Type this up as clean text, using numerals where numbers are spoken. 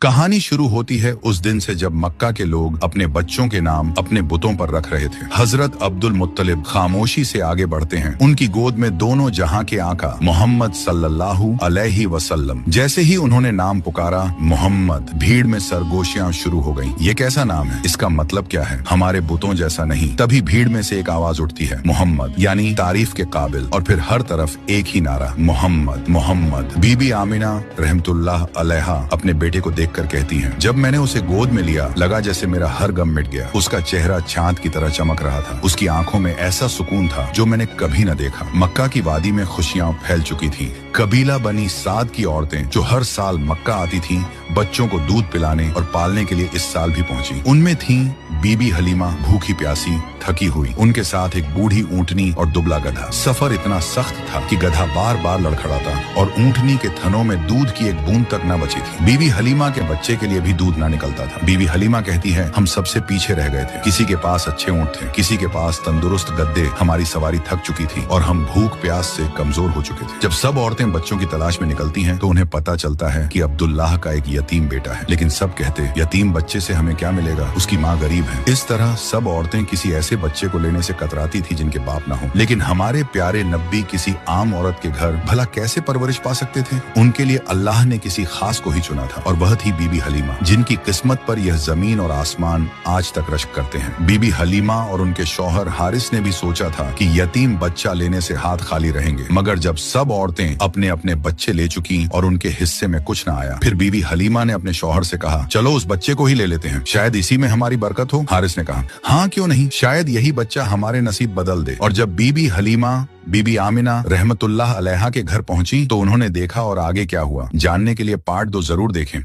कहानी शुरू होती है उस दिन से जब मक्का के लोग अपने बच्चों के नाम अपने बुतों पर रख रहे थे। हजरत अब्दुल मुत्तलिब खामोशी से आगे बढ़ते हैं। उनकी गोद में दोनों जहां के आका मोहम्मद सल्लल्लाहु अलैहि वसल्लम। जैसे ही उन्होंने नाम पुकारा मोहम्मद, भीड़ में सरगोशियां शुरू हो गईं। ये कैसा नाम है? इसका मतलब क्या है? हमारे बुतों जैसा नहीं। तभी भीड़ में से एक आवाज उठती है, मोहम्मद यानी तारीफ के काबिल। और फिर हर तरफ एक ही नारा, मोहम्मद मोहम्मद। बीबी आमिना रहमतुल्लाह अलैहा अपने बेटे को देख कर कहती हैं, जब मैंने उसे गोद में लिया लगा जैसे मेरा हर गम मिट गया। उसका चेहरा चांद की तरह चमक रहा था। उसकी आंखों में ऐसा सुकून था जो मैंने कभी न देखा। मक्का की वादी में खुशियां फैल चुकी थी। कबीला बनी साद की औरतें जो हर साल मक्का आती थीं, बच्चों को दूध पिलाने और पालने के लिए इस साल भी पहुंची। उनमें थीं बीबी हलीमा, भूखी प्यासी थकी हुई। उनके साथ एक बूढ़ी ऊंटनी और दुबला गधा। सफर इतना सख्त था कि गधा बार बार लड़खड़ाता और ऊंटनी के थनों में दूध की एक बूंद तक न बची थी। बीबी हलीमा के बच्चे के लिए भी दूध ना निकलता था। बीबी हलीमा कहती है, हम सबसे पीछे रह गए थे। किसी के पास अच्छे ऊंट थे, किसी के पास तंदुरुस्त गद्दे। हमारी सवारी थक चुकी थी और हम भूख प्यास से कमजोर हो चुके थे। जब सब औरतें बच्चों की तलाश में निकलती हैं तो उन्हें पता चलता है कि अब्दुल्लाह का एक यतीम बेटा है। लेकिन सब कहते, यतीम बच्चे से हमें क्या मिलेगा, उसकी माँ गरीब है। इस तरह सब औरतें किसी ऐसे बच्चे को लेने से कतराती थी जिनके बाप ना हो। लेकिन हमारे प्यारे नब्बी किसी आम औरत के घर भला कैसे परवरिश पा सकते थे? उनके लिए अल्लाह ने किसी खास को ही चुना था और वह थी बीबी हलीमा, जिनकी किस्मत पर यह जमीन और आसमान आज तक रश्क करते हैं। बीबी हलीमा और उनके शौहर हारिस ने भी सोचा था कि यतीम बच्चा लेने से हाथ खाली रहेंगे। मगर जब सब औरतें अपने अपने बच्चे ले चुकी और उनके हिस्से में कुछ न आया, फिर बीबी हलीमा ने अपने शौहर से कहा, चलो उस बच्चे को ही ले लेते हैं, शायद इसी में हमारी बरकत हो। हारिस ने कहा, हाँ क्यों नहीं, शायद यही बच्चा हमारे नसीब बदल दे। और जब बीबी हलीमा बीबी आमिना रहमतुल्लाह अलैहा के घर पहुंची तो उन्होंने देखा और आगे क्या हुआ जानने के लिए पार्ट 2 जरूर देखें।